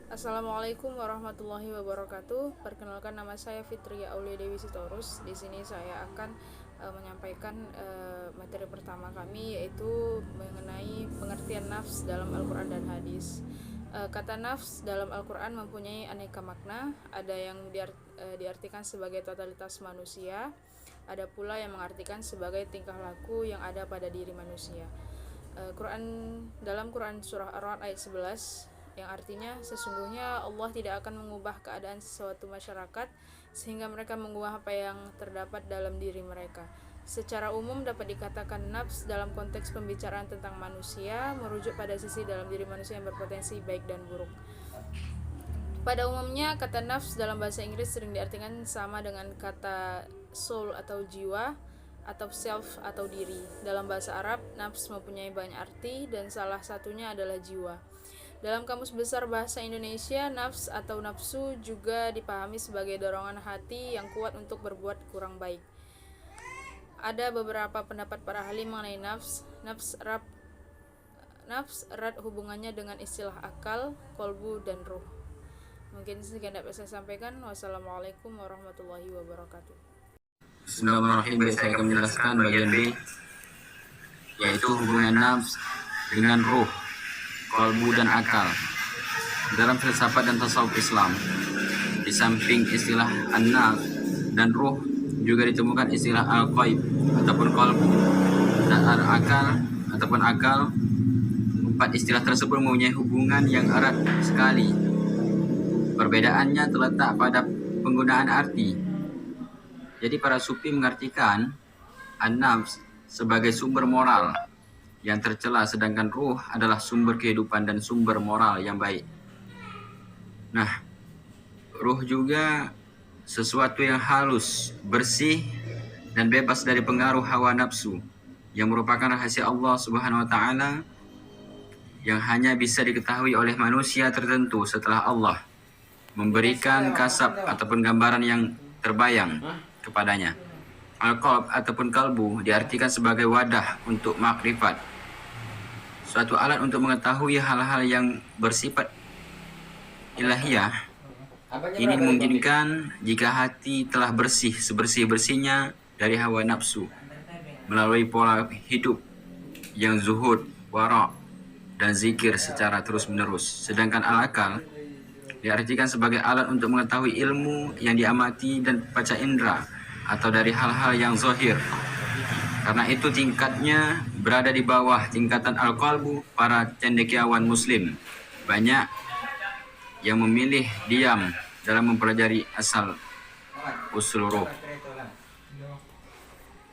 Assalamualaikum warahmatullahi wabarakatuh. Perkenalkan, nama saya Fitria Aulia Dewi Sitorus. Di sini saya akan menyampaikan materi pertama kami, yaitu mengenai pengertian nafs dalam Al-Quran dan hadis. Kata nafs dalam Al-Quran mempunyai aneka makna. Ada yang diartikan sebagai totalitas manusia, ada pula yang mengartikan sebagai tingkah laku yang ada pada diri manusia. Dalam Quran surah Ar-Ra'd ayat 11, yang artinya sesungguhnya Allah tidak akan mengubah keadaan sesuatu masyarakat sehingga mereka mengubah apa yang terdapat dalam diri mereka. Secara umum dapat dikatakan nafs dalam konteks pembicaraan tentang manusia merujuk pada sisi dalam diri manusia yang berpotensi baik dan buruk. Pada umumnya, kata nafs dalam bahasa Inggris sering diartikan sama dengan kata soul atau jiwa, atau self atau diri. Dalam bahasa Arab, nafs mempunyai banyak arti dan salah satunya adalah jiwa. Dalam Kamus Besar Bahasa Indonesia, nafs atau nafsu juga dipahami sebagai dorongan hati yang kuat untuk berbuat kurang baik. Ada beberapa pendapat para ahli mengenai nafs. Nafs erat hubungannya dengan istilah akal, kolbu, dan ruh. Mungkin sekian dapat saya sampaikan. Wassalamualaikum warahmatullahi wabarakatuh. Bismillahirrahmanirrahim. Saya akan menjelaskan bagian B, yaitu hubungan nafs dengan ruh, kalbu, dan akal. Dalam filsafat dan tasawuf Islam, di samping istilah an-nafs dan ruh, juga ditemukan istilah al-qaib ataupun kalbu dan al-akal ataupun akal. Empat istilah tersebut mempunyai hubungan yang erat sekali. Perbedaannya terletak pada penggunaan arti. Jadi para sufi mengartikan an-nafs sebagai sumber moral yang tercela, sedangkan ruh adalah sumber kehidupan dan sumber moral yang baik. Nah, ruh juga sesuatu yang halus, bersih, dan bebas dari pengaruh hawa nafsu, yang merupakan rahasia Allah Subhanahu wa Ta'ala yang hanya bisa diketahui oleh manusia tertentu setelah Allah memberikan kasab ataupun gambaran yang terbayang kepadanya. Al-qalb ataupun kalbu diartikan sebagai wadah untuk makrifat, suatu alat untuk mengetahui hal-hal yang bersifat ilahiyah. Ini memungkinkan jika hati telah bersih sebersih-bersihnya dari hawa nafsu melalui pola hidup yang zuhud, wara, dan zikir secara terus-menerus. Sedangkan al-akal diartikan sebagai alat untuk mengetahui ilmu yang diamati dan panca indera atau dari hal-hal yang zahir. Karena itu tingkatnya berada di bawah tingkatan al-qalbu para cendekiawan muslim. Banyak yang memilih diam dalam mempelajari asal usul ruh.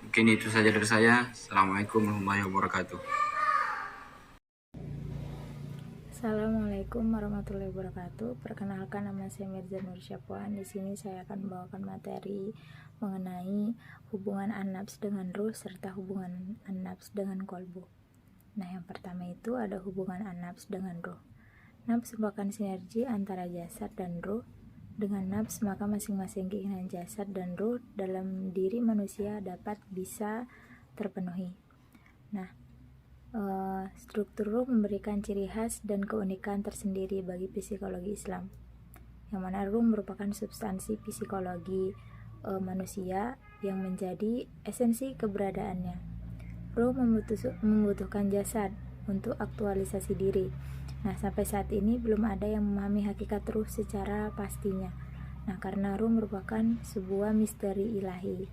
Mungkin itu saja dari saya. Assalamualaikum warahmatullahi wabarakatuh. Assalamualaikum warahmatullahi wabarakatuh. Perkenalkan, nama saya Mirza Nur Syafwan. Di sini saya akan membawakan materi mengenai hubungan an-nafs dengan ruh serta hubungan an-nafs dengan kolbu. Nah, yang pertama itu ada hubungan an-nafs dengan ruh. Nafs merupakan sinergi antara jasad dan ruh. Dengan nafs, maka masing-masing keinginan jasad dan ruh dalam diri manusia dapat bisa terpenuhi. Nah, struktur ruh memberikan ciri khas dan keunikan tersendiri bagi psikologi Islam, yang mana ruh merupakan substansi psikologi manusia yang menjadi esensi keberadaannya. Ruh membutuhkan jasad untuk aktualisasi diri. Nah, sampai saat ini belum ada yang memahami hakikat ruh secara pastinya. Nah, karena ruh merupakan sebuah misteri ilahi.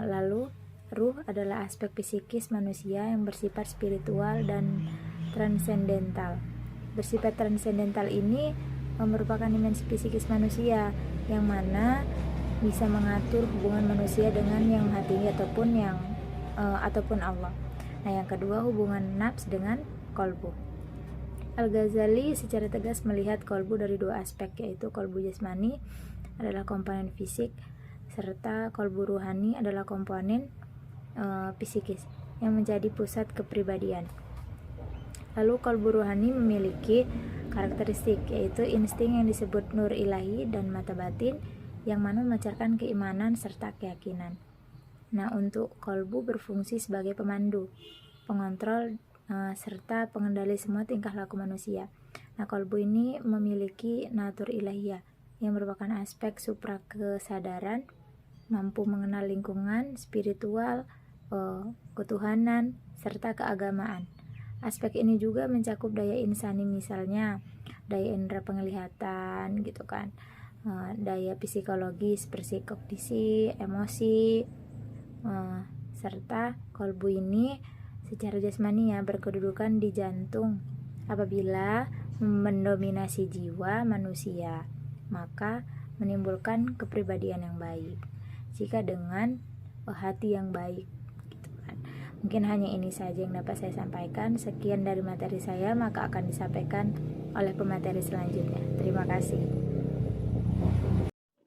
Lalu ruh adalah aspek psikis manusia yang bersifat spiritual dan transendental. Bersifat transendental ini merupakan dimensi psikis manusia yang mana bisa mengatur hubungan manusia dengan yang maha tinggi ataupun Allah. Nah, yang kedua, hubungan nafs dengan kolbu. Al-Ghazali secara tegas melihat kolbu dari dua aspek, yaitu kolbu jasmani adalah komponen fisik serta kolbu ruhani adalah komponen psikis yang menjadi pusat kepribadian. Lalu kolbu ruhani memiliki karakteristik, yaitu insting yang disebut nur ilahi dan mata batin yang mana memancarkan keimanan serta keyakinan. Nah, untuk kolbu berfungsi sebagai pemandu, pengontrol, serta pengendali semua tingkah laku manusia. Nah, kolbu ini memiliki natur ilahiyah yang merupakan aspek supra kesadaran, mampu mengenal lingkungan, spiritual, ketuhanan, serta keagamaan. Aspek ini juga mencakup daya insani, misalnya daya indera penglihatan gitu kan, daya psikologis seperti kognisi, emosi, serta kolbu ini secara jasmani ya berkedudukan di jantung. Apabila mendominasi jiwa manusia, maka menimbulkan kepribadian yang baik. Jika dengan hati yang baik gitu kan. Mungkin hanya ini saja yang dapat saya sampaikan. Sekian dari materi saya, maka akan disampaikan oleh pemateri selanjutnya. Terima kasih.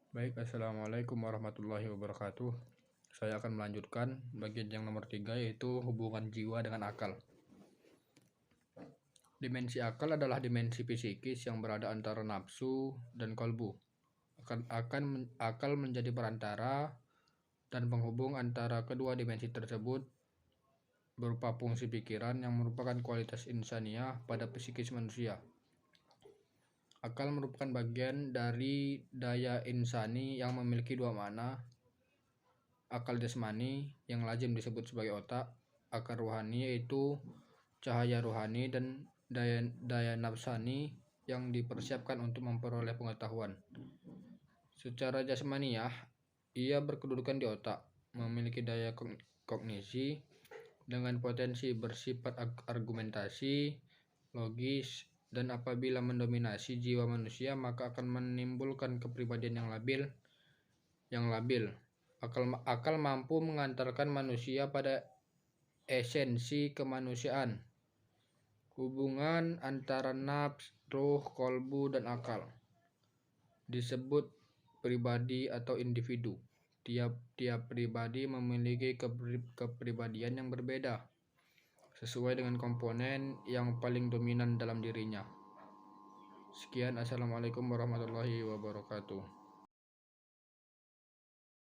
Baik, Assalamualaikum warahmatullahi wabarakatuh. Saya akan melanjutkan bagian yang nomor 3, yaitu hubungan jiwa dengan akal. Dimensi akal adalah dimensi psikis yang berada antara nafsu dan kolbu. Akal menjadi perantara dan penghubung antara kedua dimensi tersebut berupa fungsi pikiran yang merupakan kualitas insaniah pada psikis manusia. Akal merupakan bagian dari daya insani yang memiliki dua makna. Akal jasmani yang lazim disebut sebagai otak, akal ruhani yaitu cahaya ruhani, dan daya nafsani yang dipersiapkan untuk memperoleh pengetahuan. Secara jasmaniah, ia berkedudukan di otak, memiliki daya kognisi dengan potensi bersifat argumentasi, logis, dan apabila mendominasi jiwa manusia maka akan menimbulkan kepribadian yang labil. Akal mampu mengantarkan manusia pada esensi kemanusiaan. Hubungan antara nafs, ruh, kolbu, dan akal disebut pribadi atau individu. Tiap pribadi memiliki kepribadian yang berbeda sesuai dengan komponen yang paling dominan dalam dirinya. Sekian, assalamualaikum warahmatullahi wabarakatuh.